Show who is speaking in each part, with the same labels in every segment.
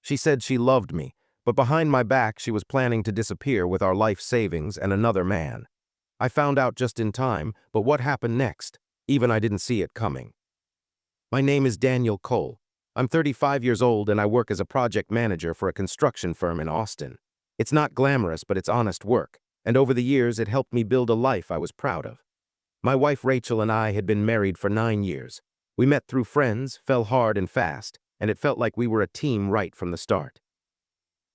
Speaker 1: She said she loved me, but behind my back she was planning to disappear with our life savings and another man. I found out just in time, but what happened next? Even I didn't see it coming. My name is Daniel Cole. I'm 35 years old and I work as a project manager for a construction firm in Austin. It's not glamorous, but it's honest work, and over the years it helped me build a life I was proud of. My wife Rachel and I had been married for 9 years. We met through friends, fell hard and fast, and it felt like we were a team right from the start.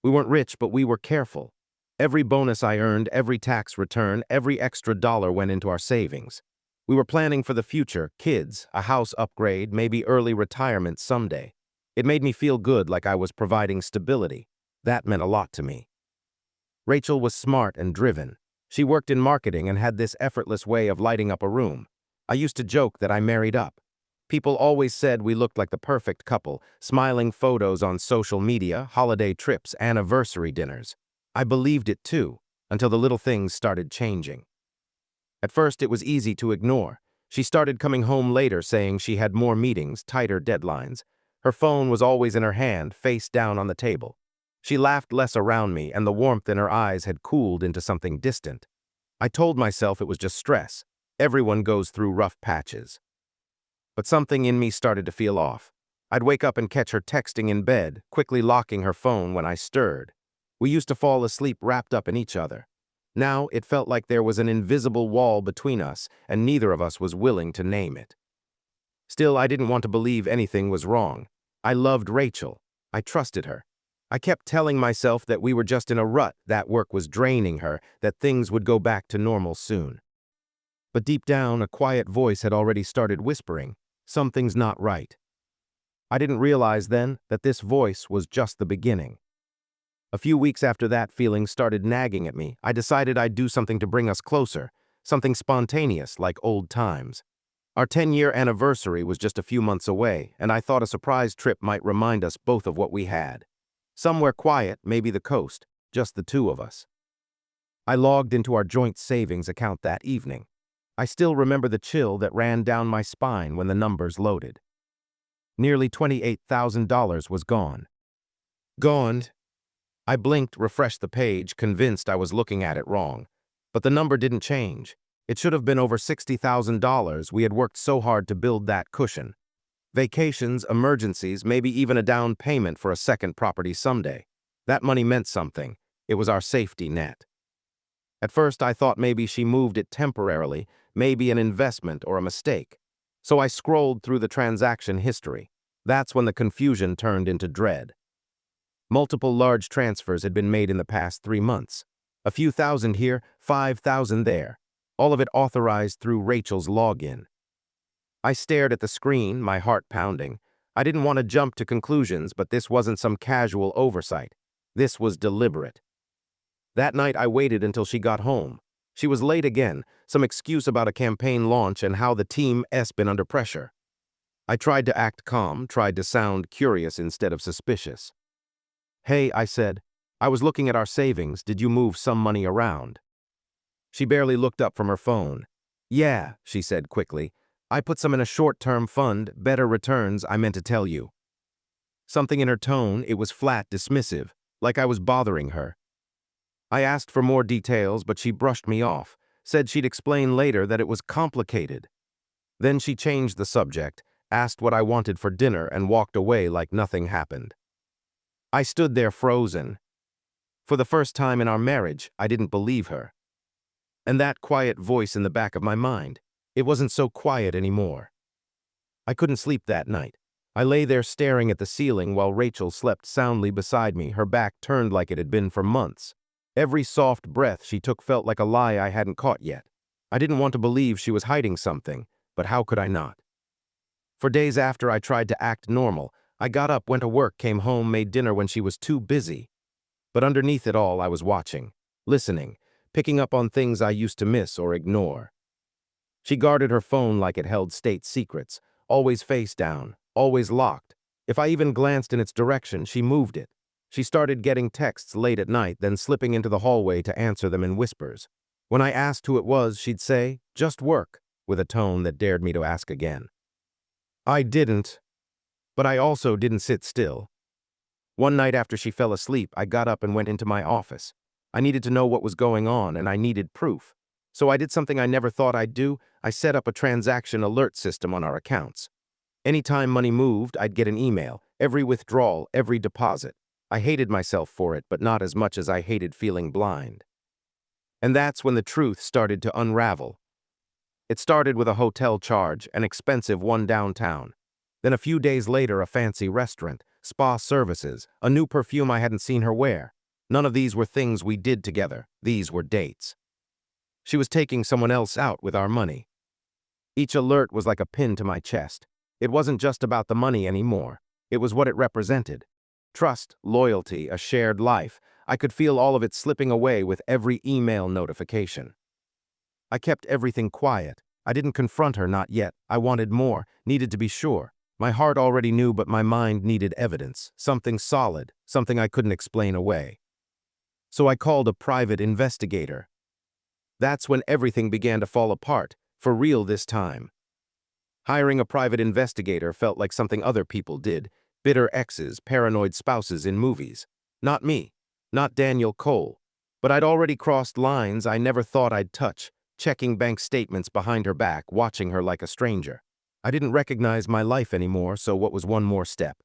Speaker 1: We weren't rich, but we were careful. Every bonus I earned, every tax return, every extra dollar went into our savings. We were planning for the future, kids, a house upgrade, maybe early retirement someday. It made me feel good, like I was providing stability. That meant a lot to me. Rachel was smart and driven. She worked in marketing and had this effortless way of lighting up a room. I used to joke that I married up. People always said we looked like the perfect couple, smiling photos on social media, holiday trips, anniversary dinners. I believed it too, until the little things started changing. At first, it was easy to ignore. She started coming home later saying she had more meetings, tighter deadlines. Her phone was always in her hand, face down on the table. She laughed less around me, and the warmth in her eyes had cooled into something distant. I told myself it was just stress. Everyone goes through rough patches. But something in me started to feel off. I'd wake up and catch her texting in bed, quickly locking her phone when I stirred. We used to fall asleep wrapped up in each other. Now it felt like there was an invisible wall between us, and neither of us was willing to name it. Still, I didn't want to believe anything was wrong. I loved Rachel. I trusted her. I kept telling myself that we were just in a rut, that work was draining her, that things would go back to normal soon. But deep down, a quiet voice had already started whispering, "Something's not right." I didn't realize then that this voice was just the beginning. A few weeks after that feeling started nagging at me, I decided I'd do something to bring us closer, something spontaneous like old times. Our 10-year anniversary was just a few months away, and I thought a surprise trip might remind us both of what we had. Somewhere quiet, maybe the coast, just the two of us. I logged into our joint savings account that evening. I still remember the chill that ran down my spine when the numbers loaded. Nearly $28,000 was gone. Gone. I blinked, refreshed the page, convinced I was looking at it wrong. But the number didn't change. It should have been over $60,000. We had worked so hard to build that cushion. Vacations, emergencies, maybe even a down payment for a second property someday. That money meant something. It was our safety net. At first, I thought maybe she moved it temporarily, maybe an investment or a mistake. So I scrolled through the transaction history. That's when the confusion turned into dread. Multiple large transfers had been made in the past 3 months. A few thousand here, 5,000 there. All of it authorized through Rachel's login. I stared at the screen, my heart pounding. I didn't want to jump to conclusions, but this wasn't some casual oversight. This was deliberate. That night I waited until she got home. She was late again, some excuse about a campaign launch and how the team's been under pressure. I tried to act calm, tried to sound curious instead of suspicious. "Hey," I said, "I was looking at our savings. Did you move some money around?" She barely looked up from her phone. "Yeah," she said quickly. "I put some in a short-term fund, better returns, I meant to tell you." Something in her tone, it was flat, dismissive, like I was bothering her. I asked for more details, but she brushed me off, said she'd explain later, that it was complicated. Then she changed the subject, asked what I wanted for dinner, and walked away like nothing happened. I stood there frozen. For the first time in our marriage, I didn't believe her. And that quiet voice in the back of my mind, it wasn't so quiet anymore. I couldn't sleep that night. I lay there staring at the ceiling while Rachel slept soundly beside me, her back turned like it had been for months. Every soft breath she took felt like a lie I hadn't caught yet. I didn't want to believe she was hiding something, but how could I not? For days after, I tried to act normal. I got up, went to work, came home, made dinner when she was too busy. But underneath it all, I was watching, listening, picking up on things I used to miss or ignore. She guarded her phone like it held state secrets, always face down, always locked. If I even glanced in its direction, she moved it. She started getting texts late at night, then slipping into the hallway to answer them in whispers. When I asked who it was, she'd say, "Just work," with a tone that dared me to ask again. I didn't. But I also didn't sit still. One night after she fell asleep, I got up and went into my office. I needed to know what was going on, and I needed proof. So I did something I never thought I'd do. I set up a transaction alert system on our accounts. Anytime money moved, I'd get an email, every withdrawal, every deposit. I hated myself for it, but not as much as I hated feeling blind. And that's when the truth started to unravel. It started with a hotel charge, an expensive one downtown. Then a few days later, a fancy restaurant, spa services, a new perfume I hadn't seen her wear. None of these were things we did together. These were dates. She was taking someone else out with our money. Each alert was like a pin to my chest. It wasn't just about the money anymore. It was what it represented. Trust, loyalty, a shared life. I could feel all of it slipping away with every email notification. I kept everything quiet. I didn't confront her, not yet. I wanted more, needed to be sure. My heart already knew, but my mind needed evidence, something solid, something I couldn't explain away. So I called a private investigator. That's when everything began to fall apart, for real this time. Hiring a private investigator felt like something other people did, bitter exes, paranoid spouses in movies. Not me, not Daniel Cole. But I'd already crossed lines I never thought I'd touch, checking bank statements behind her back, watching her like a stranger. I didn't recognize my life anymore, so what was one more step?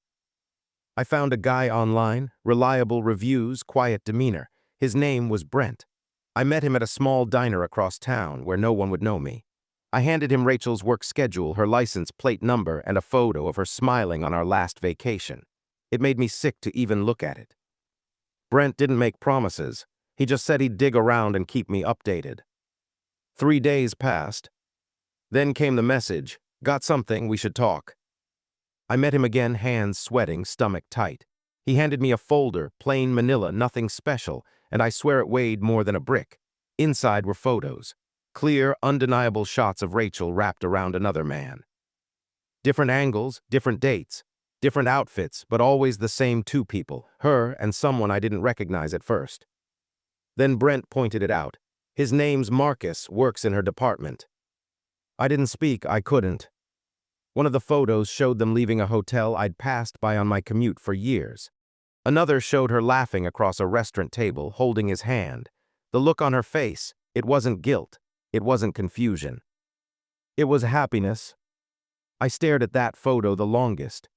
Speaker 1: I found a guy online, reliable reviews, quiet demeanor. His name was Brent. I met him at a small diner across town where no one would know me. I handed him Rachel's work schedule, her license plate number, and a photo of her smiling on our last vacation. It made me sick to even look at it. Brent didn't make promises. He just said he'd dig around and keep me updated. 3 days passed. Then came the message, "Got something, we should talk." I met him again, hands sweating, stomach tight. He handed me a folder, plain manila, nothing special, and I swear it weighed more than a brick. Inside were photos. Clear, undeniable shots of Rachel wrapped around another man. Different angles, different dates, different outfits, but always the same two people, her and someone I didn't recognize at first. Then Brent pointed it out. His name's Marcus, works in her department. I didn't speak, I couldn't. One of the photos showed them leaving a hotel I'd passed by on my commute for years. Another showed her laughing across a restaurant table, holding his hand. The look on her face, it wasn't guilt. It wasn't confusion. It was happiness. I stared at that photo the longest.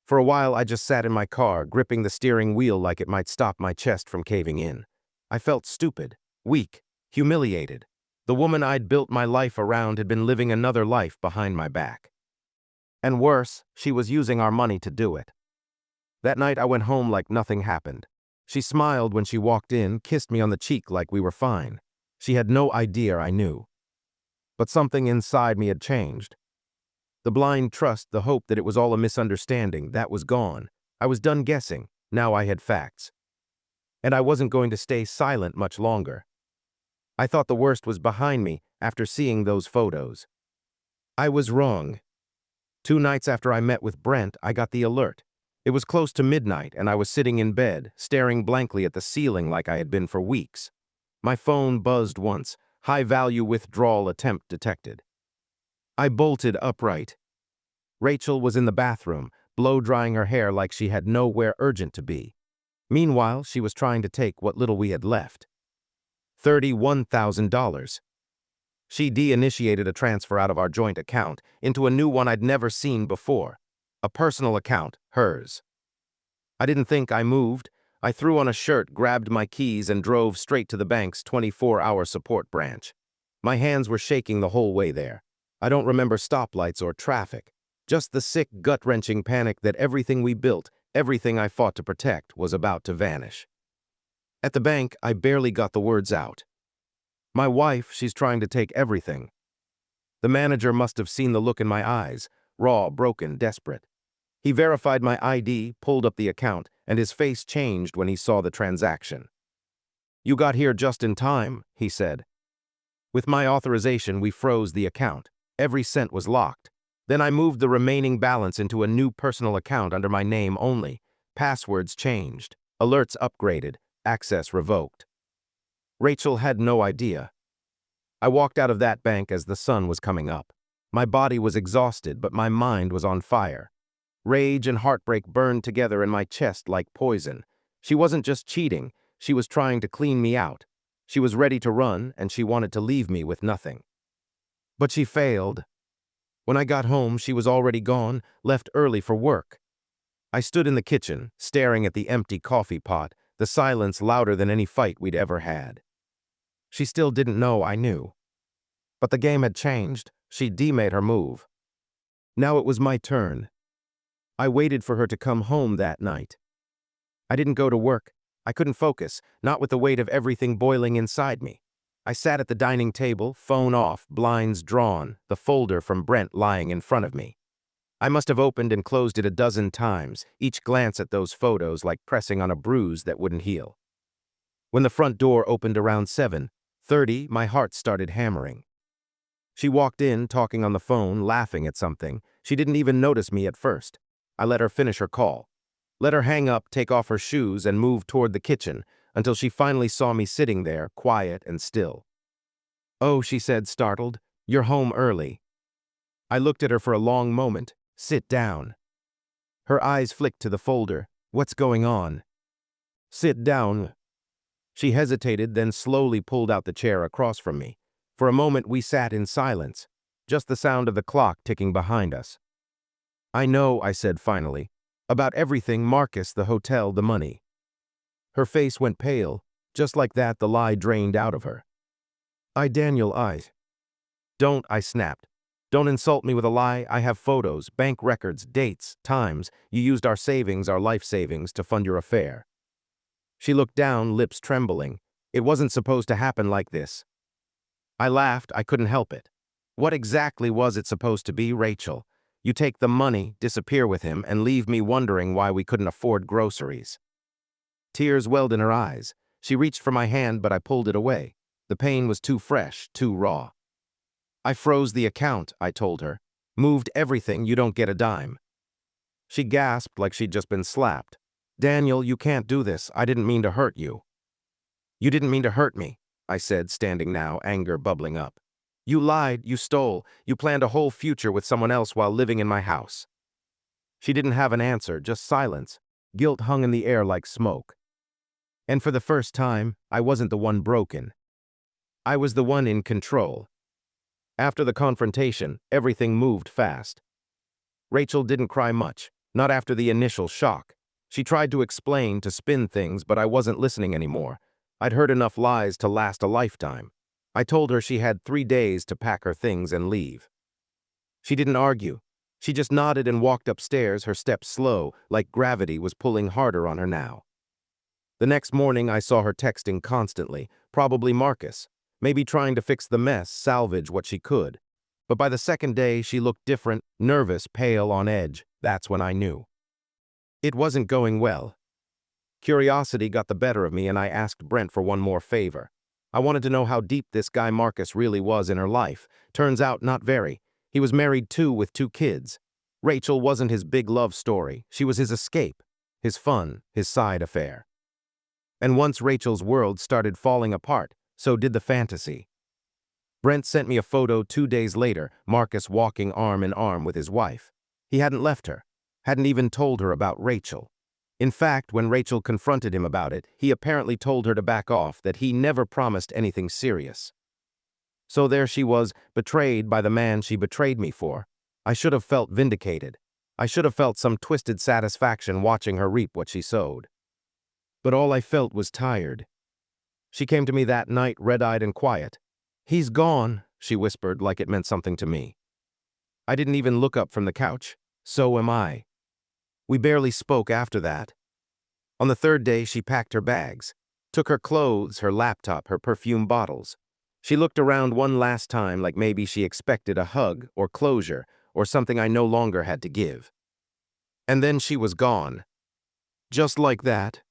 Speaker 1: For a while, I just sat in my car, gripping the steering wheel like it might stop my chest from caving in. I felt stupid, weak, humiliated. The woman I'd built my life around had been living another life behind my back. And worse, she was using our money to do it. That night, I went home like nothing happened. She smiled when she walked in, kissed me on the cheek like we were fine. She had no idea I knew. But something inside me had changed. The blind trust, the hope that it was all a misunderstanding, that was gone. I was done guessing. Now I had facts. And I wasn't going to stay silent much longer. I thought the worst was behind me after seeing those photos. I was wrong. 2 nights after I met with Brent, I got the alert. It was close to midnight, and I was sitting in bed, staring blankly at the ceiling like I had been for weeks. My phone buzzed once, high-value withdrawal attempt detected. I bolted upright. Rachel was in the bathroom, blow-drying her hair like she had nowhere urgent to be. Meanwhile, she was trying to take what little we had left. $31,000. She de-initiated a transfer out of our joint account into a new one I'd never seen before. A personal account, hers. I didn't think I moved. I threw on a shirt, grabbed my keys, and drove straight to the bank's 24-hour support branch. My hands were shaking the whole way there. I don't remember stoplights or traffic. Just the sick, gut-wrenching panic that everything we built, everything I fought to protect, was about to vanish. At the bank, I barely got the words out. My wife, she's trying to take everything. The manager must have seen the look in my eyes, raw, broken, desperate. He verified my ID, pulled up the account, and his face changed when he saw the transaction. "You got here just in time," he said. With my authorization, we froze the account. Every cent was locked. Then I moved the remaining balance into a new personal account under my name only. Passwords changed. Alerts upgraded. Access revoked. Rachel had no idea. I walked out of that bank as the sun was coming up. My body was exhausted, but my mind was on fire. Rage and heartbreak burned together in my chest like poison. She wasn't just cheating, she was trying to clean me out. She was ready to run, and she wanted to leave me with nothing. But she failed. When I got home, she was already gone, left early for work. I stood in the kitchen, staring at the empty coffee pot, the silence louder than any fight we'd ever had. She still didn't know I knew. But the game had changed. She'd made her move. Now it was my turn. I waited for her to come home that night. I didn't go to work. I couldn't focus, not with the weight of everything boiling inside me. I sat at the dining table, phone off, blinds drawn, the folder from Brent lying in front of me. I must have opened and closed it a dozen times, each glance at those photos like pressing on a bruise that wouldn't heal. When the front door opened around 7:30, my heart started hammering. She walked in, talking on the phone, laughing at something. She didn't even notice me at first. I let her finish her call. Let her hang up, take off her shoes, and move toward the kitchen until she finally saw me sitting there, quiet and still. "Oh," she said, startled, "you're home early." I looked at her for a long moment. "Sit down." Her eyes flicked to the folder. "What's going on?" "Sit down." She hesitated, then slowly pulled out the chair across from me. For a moment we sat in silence, just the sound of the clock ticking behind us. "I know," I said finally. "About everything, Marcus, the hotel, the money." Her face went pale. Just like that, the lie drained out of her. Daniel, Don't," I snapped. "Don't insult me with a lie. I have photos, bank records, dates, times. You used our savings, our life savings, to fund your affair." She looked down, lips trembling. "It wasn't supposed to happen like this." I laughed. I couldn't help it. What exactly was it supposed to be, Rachel? You take the money, disappear with him, and leave me wondering why we couldn't afford groceries. Tears welled in her eyes. She reached for my hand, but I pulled it away. The pain was too fresh, too raw. "I froze the account," I told her. "Moved everything, you don't get a dime." She gasped like she'd just been slapped. "Daniel, you can't do this. I didn't mean to hurt you." "You didn't mean to hurt me," I said, standing now, anger bubbling up. "You lied, you stole, you planned a whole future with someone else while living in my house." She didn't have an answer, just silence. Guilt hung in the air like smoke. And for the first time, I wasn't the one broken. I was the one in control. After the confrontation, everything moved fast. Rachel didn't cry much, not after the initial shock. She tried to explain, to spin things, but I wasn't listening anymore. I'd heard enough lies to last a lifetime. I told her she had 3 days to pack her things and leave. She didn't argue. She just nodded and walked upstairs, her steps slow, like gravity was pulling harder on her now. The next morning, I saw her texting constantly, probably Marcus, maybe trying to fix the mess, salvage what she could. But by the second day, she looked different, nervous, pale, on edge. That's when I knew. It wasn't going well. Curiosity got the better of me, and I asked Brent for one more favor. I wanted to know how deep this guy Marcus really was in her life. Turns out, not very. He was married too, with 2 kids. Rachel wasn't his big love story. She was his escape, his fun, his side affair. And once Rachel's world started falling apart, so did the fantasy. Brent sent me a photo 2 days later, Marcus walking arm in arm with his wife. He hadn't left her, hadn't even told her about Rachel. In fact, when Rachel confronted him about it, he apparently told her to back off, that he never promised anything serious. So there she was, betrayed by the man she betrayed me for. I should have felt vindicated. I should have felt some twisted satisfaction watching her reap what she sowed. But all I felt was tired. She came to me that night, red-eyed and quiet. "He's gone," she whispered like it meant something to me. I didn't even look up from the couch. "So am I." We barely spoke after that. On the 3rd day, she packed her bags, took her clothes, her laptop, her perfume bottles. She looked around one last time like maybe she expected a hug or closure or something I no longer had to give. And then she was gone. Just like that.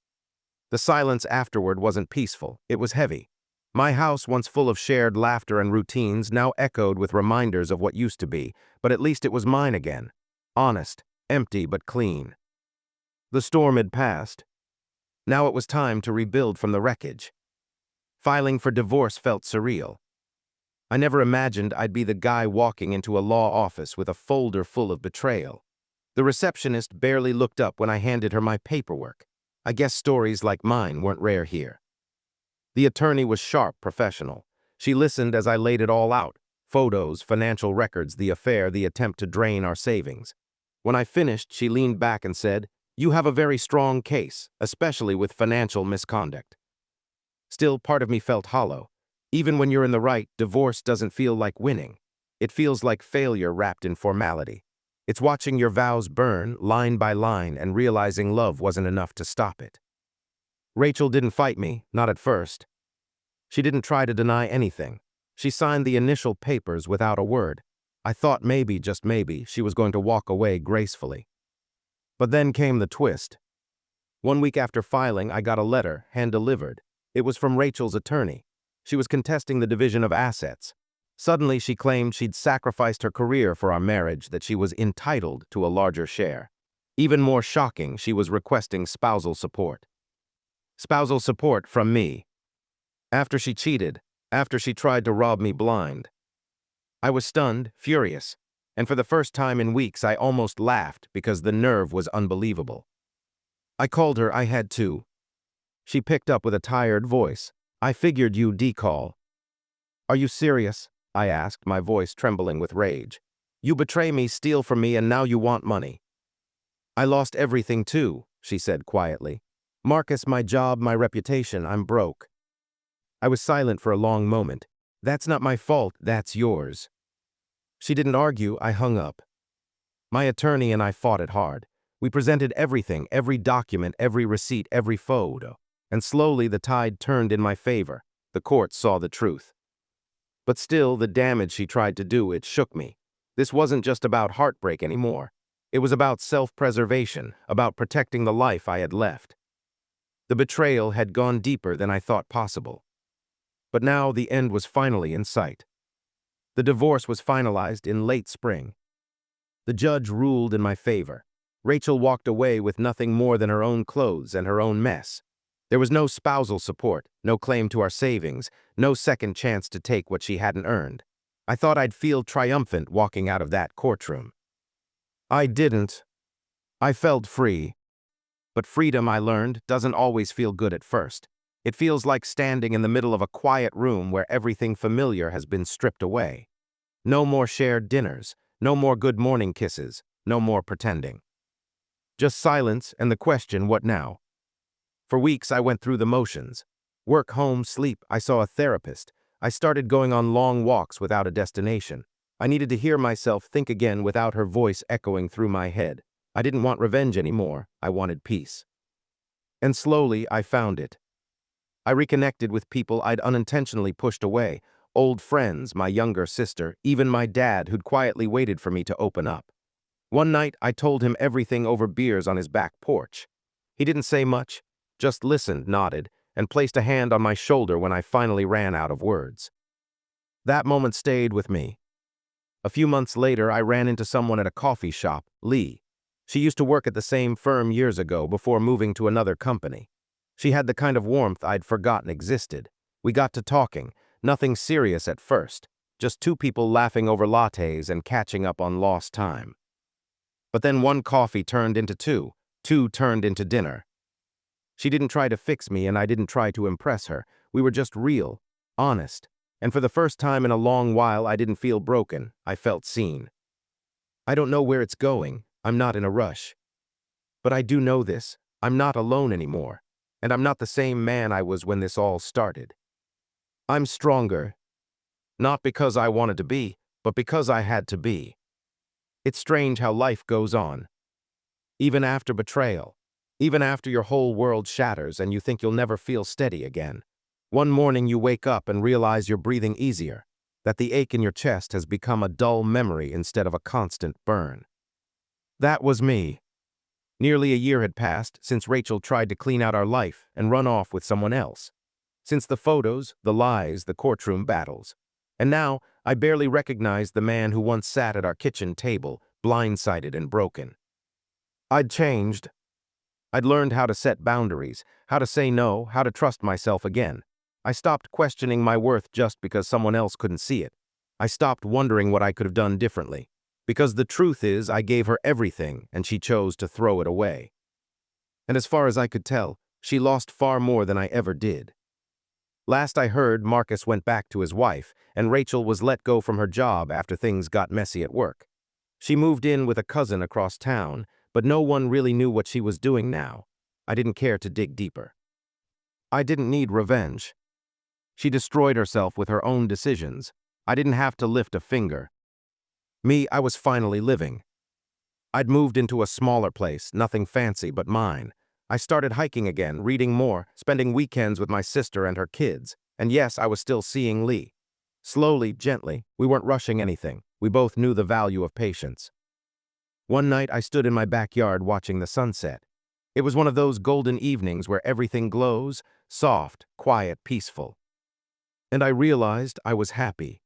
Speaker 1: The silence afterward wasn't peaceful, it was heavy. My house, once full of shared laughter and routines, now echoed with reminders of what used to be, but at least it was mine again. Honest, empty but clean. The storm had passed. Now it was time to rebuild from the wreckage. Filing for divorce felt surreal. I never imagined I'd be the guy walking into a law office with a folder full of betrayal. The receptionist barely looked up when I handed her my paperwork. I guess stories like mine weren't rare here. The attorney was sharp, professional. She listened as I laid it all out. Photos, financial records, the affair, the attempt to drain our savings. When I finished, she leaned back and said, "You have a very strong case, especially with financial misconduct." Still, part of me felt hollow. Even when you're in the right, divorce doesn't feel like winning. It feels like failure wrapped in formality. It's watching your vows burn, line by line, and realizing love wasn't enough to stop it. Rachel didn't fight me, not at first. She didn't try to deny anything. She signed the initial papers without a word. I thought maybe, just maybe, she was going to walk away gracefully. But then came the twist. 1 week after filing, I got a letter, hand-delivered. It was from Rachel's attorney. She was contesting the division of assets. Suddenly, she claimed she'd sacrificed her career for our marriage, that she was entitled to a larger share. Even more shocking, she was requesting spousal support. Spousal support from me. After she cheated, after she tried to rob me blind. I was stunned, furious, and for the first time in weeks I almost laughed because the nerve was unbelievable. I called her, I had to. She picked up with a tired voice. "I figured you'd decall." "Are you serious?" I asked, my voice trembling with rage. "You betray me, steal from me, and now you want money." "I lost everything too," she said quietly. "Marcus, my job, my reputation, I'm broke." I was silent for a long moment. "That's not my fault, that's yours." She didn't argue, I hung up. My attorney and I fought it hard. We presented everything, every document, every receipt, every photo. And slowly the tide turned in my favor. The court saw the truth. But still, the damage she tried to do, it shook me. This wasn't just about heartbreak anymore. It was about self-preservation, about protecting the life I had left. The betrayal had gone deeper than I thought possible. But now the end was finally in sight. The divorce was finalized in late spring. The judge ruled in my favor. Rachel walked away with nothing more than her own clothes and her own mess. There was no spousal support, no claim to our savings, no second chance to take what she hadn't earned. I thought I'd feel triumphant walking out of that courtroom. I didn't. I felt free. But freedom, I learned, doesn't always feel good at first. It feels like standing in the middle of a quiet room where everything familiar has been stripped away. No more shared dinners, no more good morning kisses, no more pretending. Just silence and the question, what now? For weeks I went through the motions. Work, home, sleep. I saw a therapist. I started going on long walks without a destination. I needed to hear myself think again without her voice echoing through my head. I didn't want revenge anymore. I wanted peace. And slowly I found it. I reconnected with people I'd unintentionally pushed away. Old friends, my younger sister, even my dad who'd quietly waited for me to open up. One night I told him everything over beers on his back porch. He didn't say much, just listened, nodded, and placed a hand on my shoulder when I finally ran out of words. That moment stayed with me. A few months later, I ran into someone at a coffee shop, Lee. She used to work at the same firm years ago before moving to another company. She had the kind of warmth I'd forgotten existed. We got to talking, nothing serious at first, just two people laughing over lattes and catching up on lost time. But then one coffee turned into two turned into dinner. She didn't try to fix me and I didn't try to impress her. We were just real, honest, and for the first time in a long while I didn't feel broken, I felt seen. I don't know where it's going, I'm not in a rush. But I do know this, I'm not alone anymore, and I'm not the same man I was when this all started. I'm stronger, not because I wanted to be, but because I had to be. It's strange how life goes on. Even after betrayal, even after your whole world shatters and you think you'll never feel steady again. One morning you wake up and realize you're breathing easier, that the ache in your chest has become a dull memory instead of a constant burn. That was me. Nearly a year had passed since Rachel tried to clean out our life and run off with someone else. Since the photos, the lies, the courtroom battles. And now, I barely recognized the man who once sat at our kitchen table, blindsided and broken. I'd changed. I'd learned how to set boundaries, how to say no, how to trust myself again. I stopped questioning my worth just because someone else couldn't see it. I stopped wondering what I could have done differently. Because the truth is, I gave her everything and she chose to throw it away. And as far as I could tell, she lost far more than I ever did. Last I heard, Marcus went back to his wife, and Rachel was let go from her job after things got messy at work. She moved in with a cousin across town, but no one really knew what she was doing now. I didn't care to dig deeper. I didn't need revenge. She destroyed herself with her own decisions. I didn't have to lift a finger. Me, I was finally living. I'd moved into a smaller place, nothing fancy but mine. I started hiking again, reading more, spending weekends with my sister and her kids. And yes, I was still seeing Lee. Slowly, gently, we weren't rushing anything. We both knew the value of patience. One night, I stood in my backyard watching the sunset. It was one of those golden evenings where everything glows, soft, quiet, peaceful. And I realized I was happy.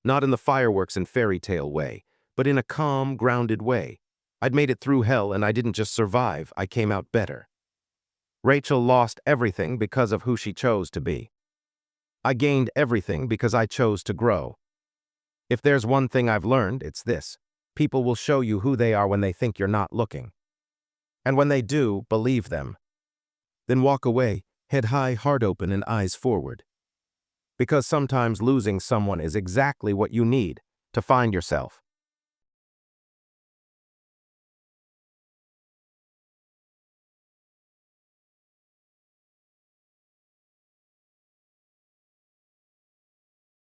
Speaker 1: Not in the fireworks and fairy tale way, but in a calm, grounded way. I'd made it through hell and I didn't just survive, I came out better. Rachel lost everything because of who she chose to be. I gained everything because I chose to grow. If there's one thing I've learned, it's this. People will show you who they are when they think you're not looking. And when they do, believe them. Then walk away, head high, heart open, and eyes forward. Because sometimes losing someone is exactly what you need to find yourself.